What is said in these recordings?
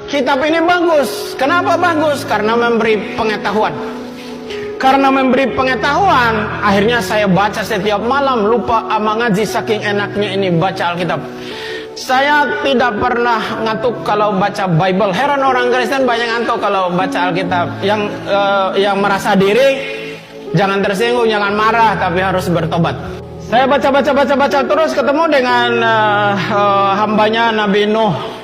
Kitab ini bagus. Kenapa bagus? Karena memberi pengetahuan. Karena memberi pengetahuan, akhirnya saya baca setiap malam, lupa ngaji saking enaknya ini baca Alkitab. Saya tidak pernah ngantuk kalau baca Bible. Heran orang Kristen banyak ngantuk kalau baca Alkitab. Yang merasa diri, jangan tersinggung, jangan marah, tapi harus bertobat. Saya baca terus ketemu dengan hambanya Nabi Nuh.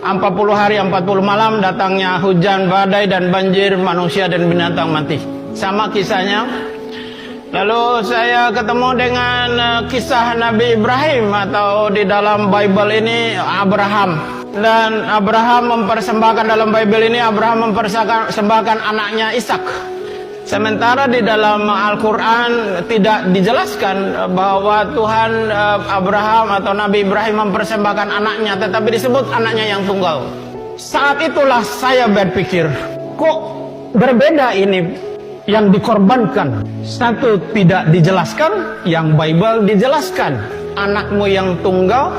40 hari 40 malam datangnya hujan, badai, dan banjir, manusia dan binatang mati. Sama kisahnya. Lalu saya ketemu dengan kisah Nabi Ibrahim, atau di dalam Bible ini Abraham. Dan Abraham mempersembahkan, dalam Bible ini Abraham mempersembahkan anaknya Ishak. Sementara di dalam Al-Quran tidak dijelaskan bahwa Tuhan Abraham atau Nabi Ibrahim mempersembahkan anaknya, tetapi disebut anaknya yang tunggal. Saat itulah saya berpikir, kok berbeda ini yang dikorbankan. Satu tidak dijelaskan, yang Bible dijelaskan. Anakmu yang tunggal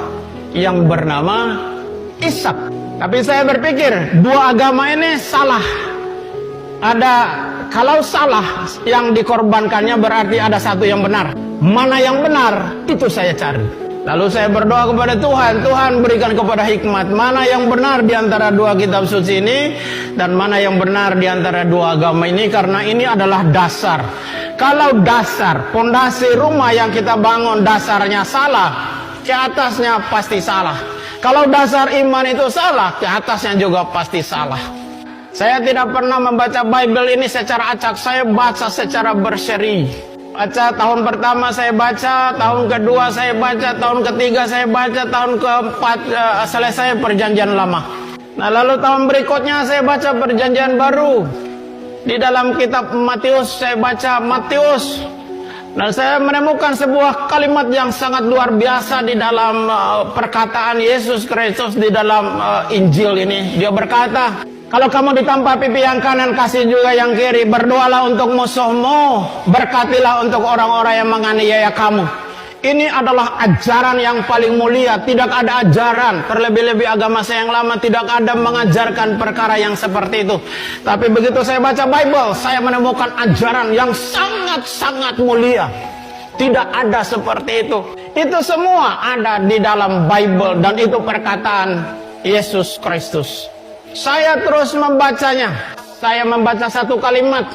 yang bernama Ishak. Tapi saya berpikir, dua agama ini salah. Kalau salah yang dikorbankannya berarti ada satu yang benar. Mana yang benar, itu saya cari. Lalu saya berdoa kepada Tuhan, Tuhan berikan kepada hikmat, mana yang benar di antara dua kitab suci ini, dan mana yang benar di antara dua agama ini, karena ini adalah dasar. Kalau dasar, pondasi rumah yang kita bangun dasarnya salah, ke atasnya pasti salah. Kalau dasar iman itu salah, ke atasnya juga pasti salah. Saya tidak pernah membaca Bible ini secara acak, saya baca secara berseri. Baca tahun pertama saya baca, tahun kedua saya baca, tahun ketiga saya baca, tahun keempat selesai perjanjian lama. Nah lalu tahun berikutnya saya baca perjanjian baru. Di dalam kitab Matius saya baca Matius. Dan saya menemukan sebuah kalimat yang sangat luar biasa di dalam perkataan Yesus Kristus di dalam Injil ini. Dia berkata, kalau kamu ditampa pipi yang kanan, kasih juga yang kiri. Berdoalah untuk musuhmu, berkatilah untuk orang-orang yang menganiaya kamu. Ini adalah ajaran yang paling mulia. Tidak ada ajaran, terlebih-lebih agama saya yang lama tidak ada mengajarkan perkara yang seperti itu. Tapi begitu saya baca Bible, saya menemukan ajaran yang sangat-sangat mulia. Tidak ada seperti itu. Itu semua ada di dalam Bible, dan itu perkataan Yesus Kristus. Saya terus membacanya. Saya membaca satu kalimat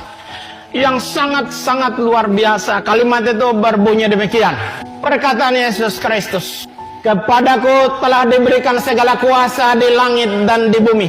yang sangat-sangat luar biasa. Kalimat itu berbunyi demikian. Perkataan Yesus Kristus, kepadaku telah diberikan segala kuasa di langit dan di bumi.